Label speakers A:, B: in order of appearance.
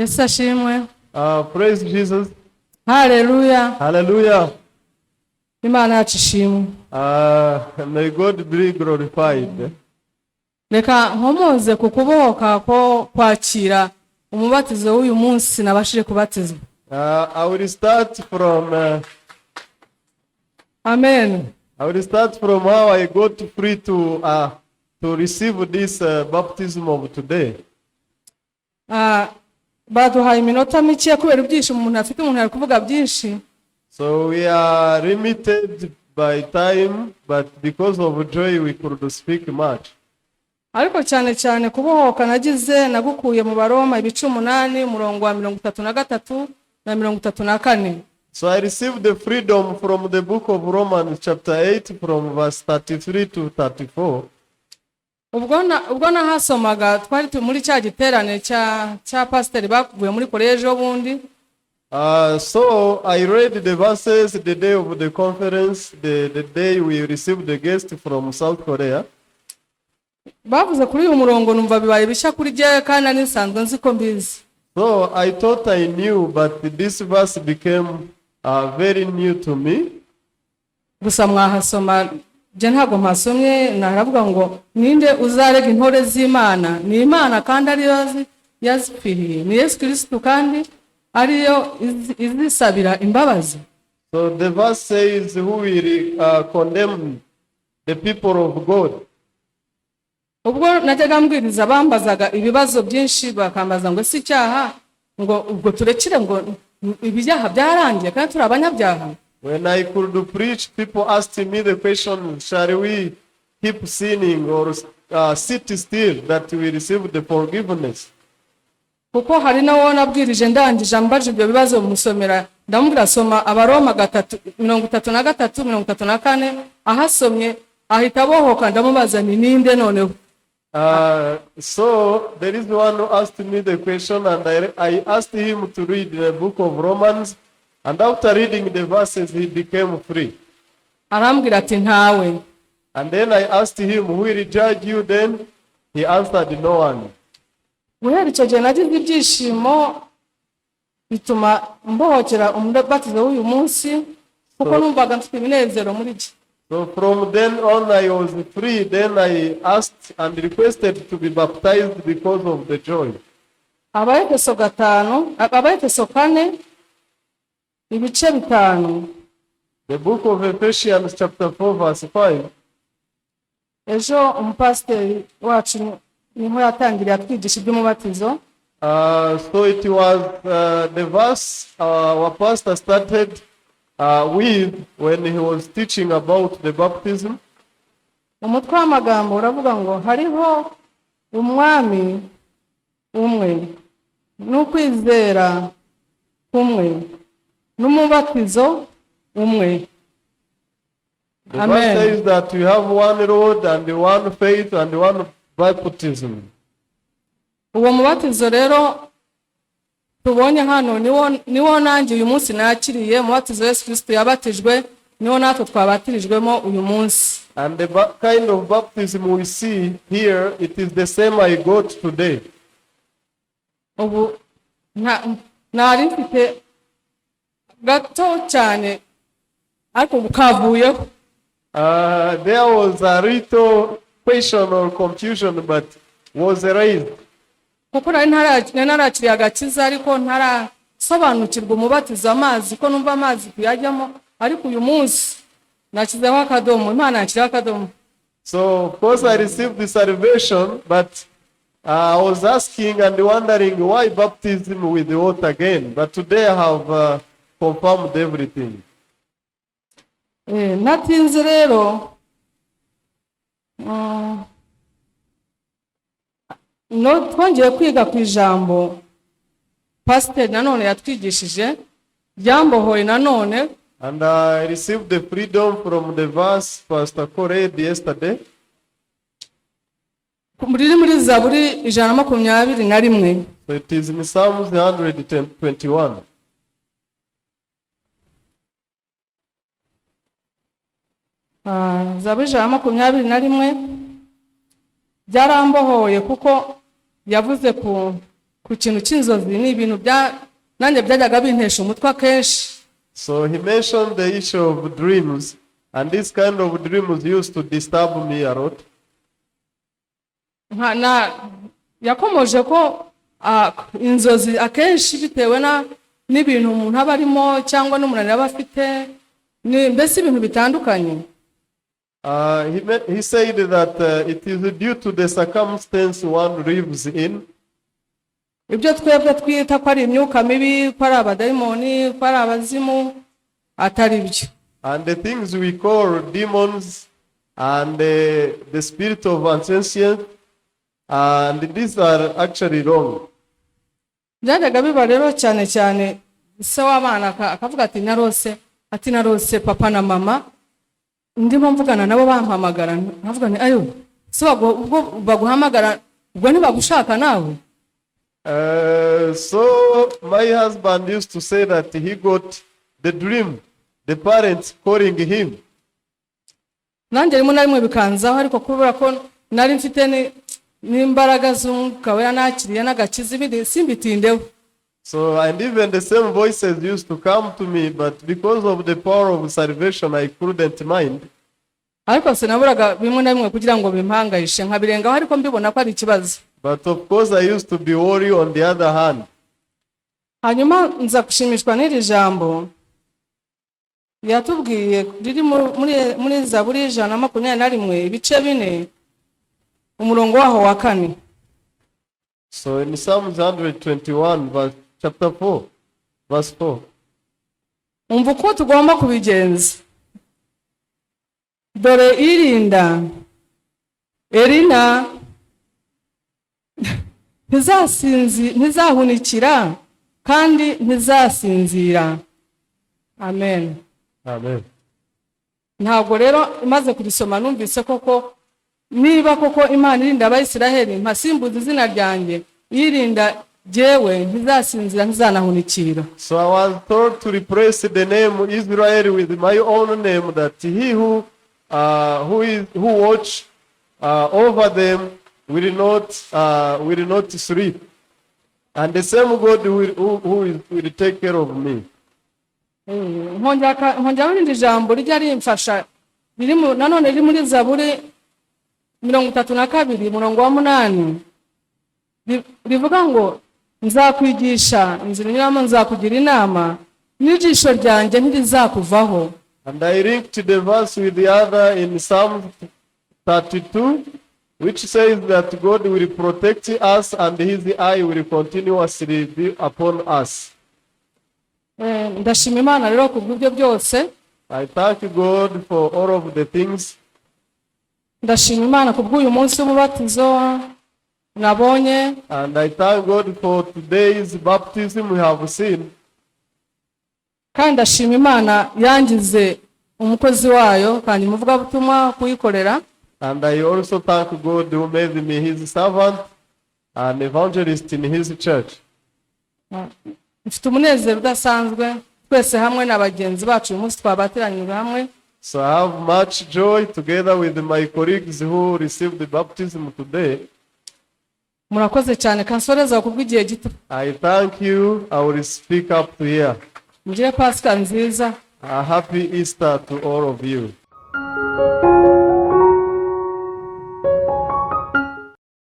A: Yesu ashimwe.
B: Praise Jesus.
A: Hallelujah.
B: Hallelujah.
A: Imana yacu ishimwe.
B: May God be glorified.
A: Reka nkomoze ku kubohoka ko kwakira umubatizo w'uyu munsi nabashije kubatizwa.
B: I will start from
A: Amen.
B: I will start from how I got free to receive this baptism of today.
A: Baduhaye iminota mike kubera ibyinshi umuntu afite, umuntu ari kuvuga byinshi.
B: So we are limited by time, but because of joy we could speak much.
A: Ariko cyane kubohoka nagize nagukuye mu Baroma ibice 8 umurongo wa 33 na 34.
B: So I received the freedom from the book of Romans chapter 8 from verse 33 to 34.
A: Ubwo nahasomaga twari muri cya giterane cya pastor bakuvuye muri college obundi.
B: So I read the verses the day of the conference, the day we received the guest from South Korea.
A: Bavuze kuri uyu murongo numva bibaye bishya kuri je kandi nisanzwe nziko mbizi.
B: So I thought I knew, but this verse became very new to me.
A: Gusa mwahasoma je ntago mpasomye, naravuga ngo ninde uzarega intore z'Imana? Ni Imana kandi ariyo yazipfiriye, ni Yesu Kristo kandi ariyo izisabira imbabazi.
B: So the verse says, who will condemn the people of God?
A: Ubwo najyaga mbwiriza bambazaga ibibazo byinshi bakambaza ngo si cyaha, ngo ubwo turekire ngo ibyaha byarangiye kandi turi abanyabyaha.
B: When I could preach, people asked me the question, shall we keep sinning or sit still that we receive the forgiveness?
A: Kuko hari nawo nabwirije ndangije ambaje ibyo bibazo musomera, ndamubwira soma Abaroma 3:33-34, ahasomye ahita bohoka, ndamubaza ni ninde noneho.
B: So there is one who asked me the question, and I asked him to read the book of Romans, and after reading the verses he became free.
A: Arambwira ati ntawe.
B: And then I asked him, who will judge you then? He answered, no one.
A: Guhera icyo gihe nagize ibyishimo bituma mbohokera umubatizo w'uyu munsi kuko numvaga mfite ibinezero muri je.
B: So from then on I was free. Then I asked and requested to be baptized because of the joy.
A: Abaefeso 4 ibice 5.
B: The book of Ephesians chapter 4 verse 5.
A: Ejo umupasiteri wacu niho yatangiriye atwigisha iby'umubatizo.
B: So it was the verse our pastor started with when he was teaching about the baptism.
A: Umutwe w'amagambo uravuga ngo hariho umwami umwe n'ukwizera kumwe n'umubatizo umwe.
B: The verse says that we have one Lord and one faith and one baptism.
A: Uwo mubatizo rero tubonye hano niwo nanjye uyu munsi nakiriye, mubatizo Yesu Kristo yabatijwe niwo natwe twabatirijwemo uyu munsi.
B: And the kind of baptism we see here, it is the same I got today.
A: Ubu nari mfite gato cyane ariko bukavuyeho.
B: There was a little question or confusion, but was raised.
A: Kuko narakiriye agakiza ariko ntarasobanukirwa umubatizo amazi ko numva amazi kuyajyamo, ariko uyu munsi nakizeho akadomo, Imana yakiriye akadomo.
B: So of course I received the salvation, but I was asking and wondering why baptism with the water again. But today I have confirmed everything.
A: Natinze rero twongeye kwiga ku ijambo pastor nanone yatwigishije ryambohoye nanone.
B: And I received the freedom from the verse Pastor read yesterday.
A: Muri Zaburi 121.
B: So it is in Psalms 121.
A: Zaburi 121 byarambohoye kuko yavuze ku ku kintu cy'inzozi ni ibintu nanjye byajyaga bintesha umutwe akenshi.
B: So he mentioned the issue of dreams, and this kind of dreams used to disturb me a lot.
A: Yakomoje ko inzozi akenshi bitewe n'ibintu umuntu aba arimo cyangwa n'umunaniro aba afite, mbese ibintu bitandukanye.
B: He said that it is due to the circumstance one lives in.
A: Ibyo twebwe twita ko ari imyuka mibi, ko ari abadayimoni, ko ari abazimu, atari byo.
B: And the things we call demons and the spirit of ancestors, and these are actually wrong.
A: Byajyaga biba rero cyane cyane se w'abana akavuga ati narose papa na mama ndimo mvugana nabo bampamagara, nkavuga ni ayo se ubwo baguhamagara ubwo ntibagushaka nawe.
B: So my husband used to say that he got the dream, the parents calling him.
A: Nanjye rimwe na rimwe bikanzaho, ariko kubera ko nari mfite n'imbaraga z'umwuka wera nakiriye n'agakiza ibindi simbitindeho.
B: So and even the same voices used to come to me, but because of the power of salvation I couldn't mind.
A: Ariko sinaburaga bimwe na bimwe kugira ngo bimpangayishe nkabirengaho, ariko mbibona ko ari ikibazo.
B: But of course I used to be worried on the other hand.
A: Hanyuma nza gushimishwa n'iri jambo yatubwiye riri muri Zaburi 121 ibice 4 umurongo waho wa 4.
B: So in Psalm 121 chapter 4 verse 4.
A: Umva uko tugomba kubigenza. Dore irinda Elina ntizahunikira kandi ntizasinzira. Amen.
B: Amen.
A: Ntabwo rero imaze kurisoma numvise koko niba koko Imana irinda Abayisiraheli mpasimbuza izina ryanjye, irinda jewe ntizasinzira ntizanahunikira.
B: So I was told to replace the name Israel with my own name, that he who watch over them will not sleep, and the same God will take care of me.
A: Nkongera irindi jambo rijya rimfasha nanone riri muri Zaburi 32 umurongo wa 8 rivuga ngo nzakwigisha inzira unyuramo, nzakugira inama, n'ijisho ryanjye ntirizakuvaho.
B: And I linked the verse with the other in Psalm 32, which says that God will protect us and his eye will continuously be upon us.
A: Ndashima Imana rero kubw'ibyo byose.
B: I thank God for all of the things.
A: Ndashima Imana kubw'uyu munsi w'umubatizo nabonye.
B: And I thank God for today's baptism we have seen.
A: Kandi ndashima Imana yangize umukozi wayo kandi muvuga butumwa kuyikorera.
B: And I also thank God who made me his servant and evangelist in his church.
A: Mfite umunezero udasanzwe twese hamwe n'abagenzi bacu uyu munsi twabateranyije hamwe.
B: So I have much joy together with my colleagues who received the baptism today.
A: Murakoze cyane kansoreza kubw'igihe gito.
B: I thank you. I will speak up to here.
A: Mugire Pasika nziza.
B: A happy Easter to all of you.